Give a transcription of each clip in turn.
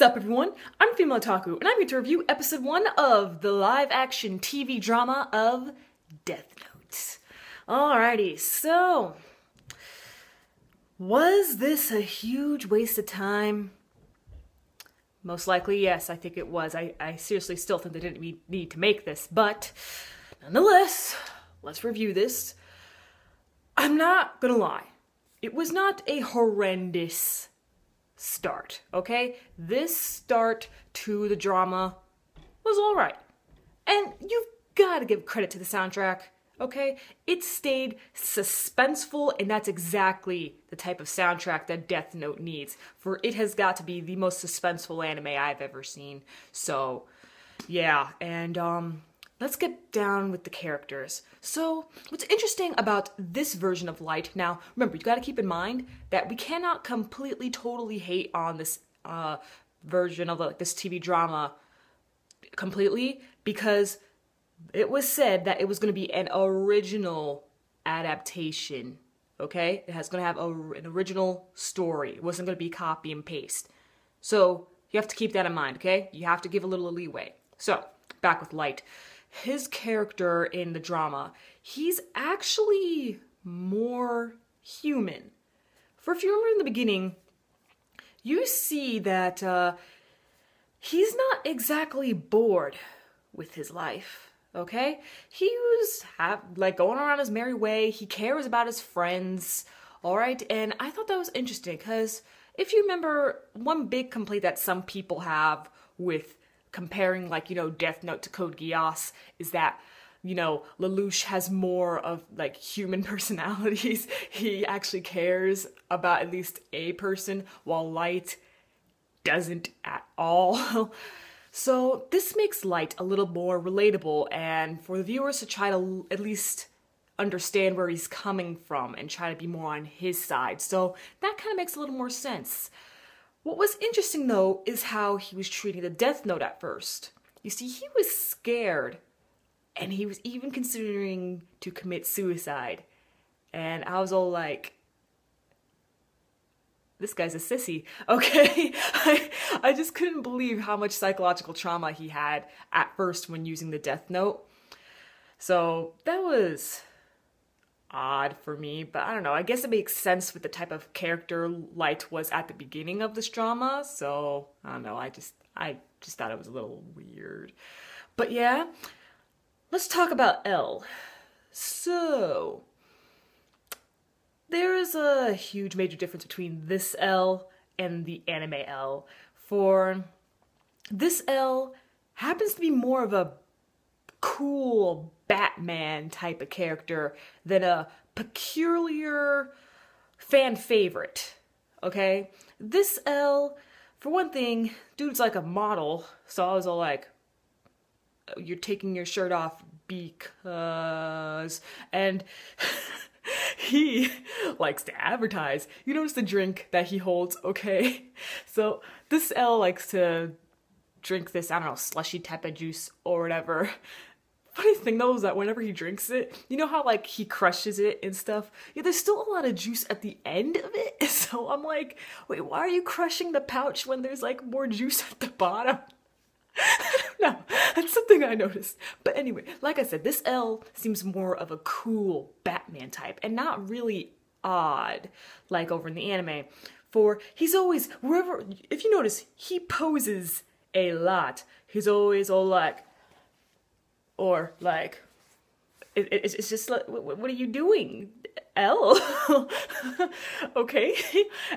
Sup everyone, I'm Female Otaku, and I'm here to review episode 1 of the live-action TV drama of Death Note. Alrighty, so... was this a huge waste of time? Most likely, yes, I think it was. I seriously still think they didn't need to make this, but nonetheless, let's review this. I'm not gonna lie, it was not a horrendous start, okay? This start to the drama was alright. And you've gotta give credit to the soundtrack, okay? It stayed suspenseful, and that's exactly the type of soundtrack that Death Note needs, for it has got to be the most suspenseful anime I've ever seen. So, yeah, and let's get down with the characters. So, what's interesting about this version of Light, now, remember, you gotta keep in mind that we cannot completely, totally hate on this version of this TV drama completely, because it was said that it was gonna be an original adaptation, okay? It's gonna have an original story. It wasn't gonna be copy and paste. So, you have to keep that in mind, okay? You have to give a little leeway. So, back with Light. His character in the drama, he's actually more human. For if you remember in the beginning, you see that he's not exactly bored with his life, okay? He was going around his merry way. He cares about his friends, all right? And I thought that was interesting because if you remember, one big complaint that some people have with comparing, Death Note to Code Geass is that, Lelouch has more of, human personalities. He actually cares about at least a person, while Light doesn't at all. So this makes Light a little more relatable, and for the viewers to try to at least understand where he's coming from and try to be more on his side. So that kind of makes a little more sense. What was interesting, though, is how he was treating the Death Note at first. You see, he was scared, and he was even considering to commit suicide. And I was all like, this guy's a sissy, okay? I just couldn't believe how much psychological trauma he had at first when using the Death Note. So that was odd for me, but I don't know, I guess it makes sense with the type of character Light was at the beginning of this drama, so I don't know, I just thought it was a little weird. But yeah, let's talk about L. So, there is a huge major difference between this L and the anime L. For this L happens to be more of a cool Batman type of character than a peculiar fan favorite, okay? This L, for one thing, dude's like a model, so I was all like, you're taking your shirt off because... and he likes to advertise. You notice the drink that he holds, okay? So this L likes to drink this, I don't know, slushy type of juice or whatever. Funny thing though is that whenever he drinks it, you know how he crushes it and stuff? Yeah, there's still a lot of juice at the end of it. So I'm like, wait, why are you crushing the pouch when there's more juice at the bottom? No, that's something I noticed. But anyway, like I said, this L seems more of a cool Batman type and not really odd like over in the anime. For he's always, wherever, if you notice, he poses a lot. He's always all like, or it's just like, what are you doing, L? Okay,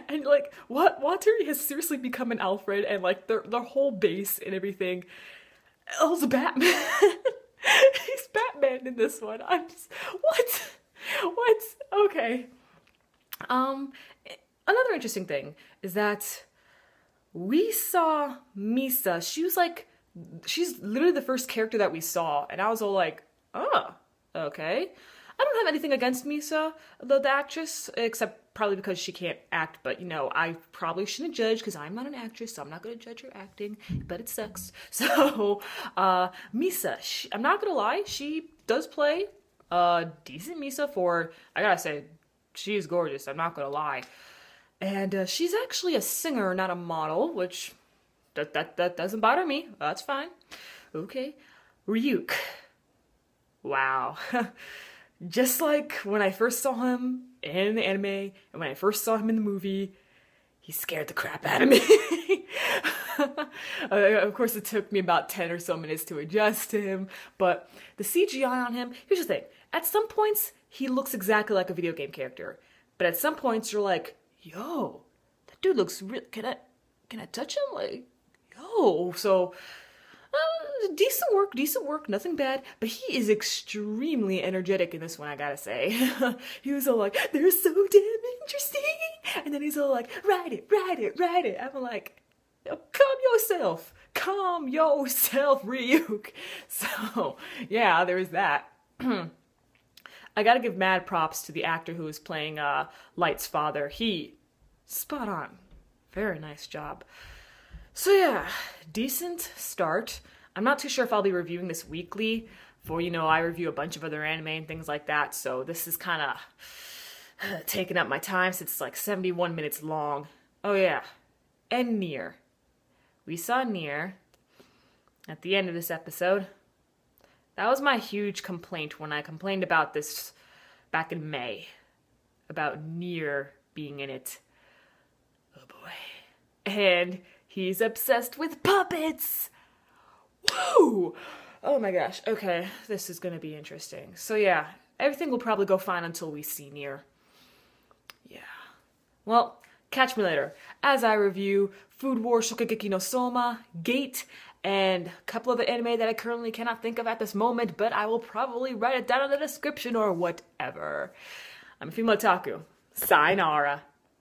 and Water has seriously become an Alfred, and their whole base and everything. L's Batman. He's Batman in this one. I'm just, what? Okay. Another interesting thing is that we saw Misa. She's literally the first character that we saw, and I was all like, oh, okay. I don't have anything against Misa, the actress, except probably because she can't act, but, I probably shouldn't judge because I'm not an actress, so I'm not going to judge her acting, but it sucks. So, Misa, I'm not going to lie, she does play decent Misa for, I gotta say, she's gorgeous, I'm not going to lie. And she's actually a singer, not a model, which That doesn't bother me. That's fine. Okay. Ryuk. Wow. Just like when I first saw him in the anime and when I first saw him in the movie, he scared the crap out of me. Of course, it took me about 10 or so minutes to adjust to him, but the CGI on him, here's the thing. At some points, he looks exactly like a video game character. But at some points, you're like, yo, that dude looks real. Can I touch him? Like, yo. So, decent work, nothing bad. But he is extremely energetic in this one, I gotta say. He was all like, they're so damn interesting. And then he's all like, ride it. I'm like, calm yourself, Ryuk. So, yeah, there's that. I gotta give mad props to the actor who was playing Light's father. He, spot on. Very nice job. So yeah, decent start. I'm not too sure if I'll be reviewing this weekly, for, I review a bunch of other anime and things like that, so this is kind of taking up my time since it's like 71 minutes long. Oh yeah, and Nier. We saw Nier at the end of this episode. That was my huge complaint when I complained about this back in May. About Nier being in it. Oh boy. And he's obsessed with puppets! Woo! Oh my gosh. Okay, this is gonna be interesting. So yeah, everything will probably go fine until we see Nier. Yeah. Well, catch me later as I review Food War Shokugeki no Soma, Gate, and a couple of the anime that I currently cannot think of at this moment, but I will probably write it down in the description or whatever. I'm Female Otaku. Sayonara.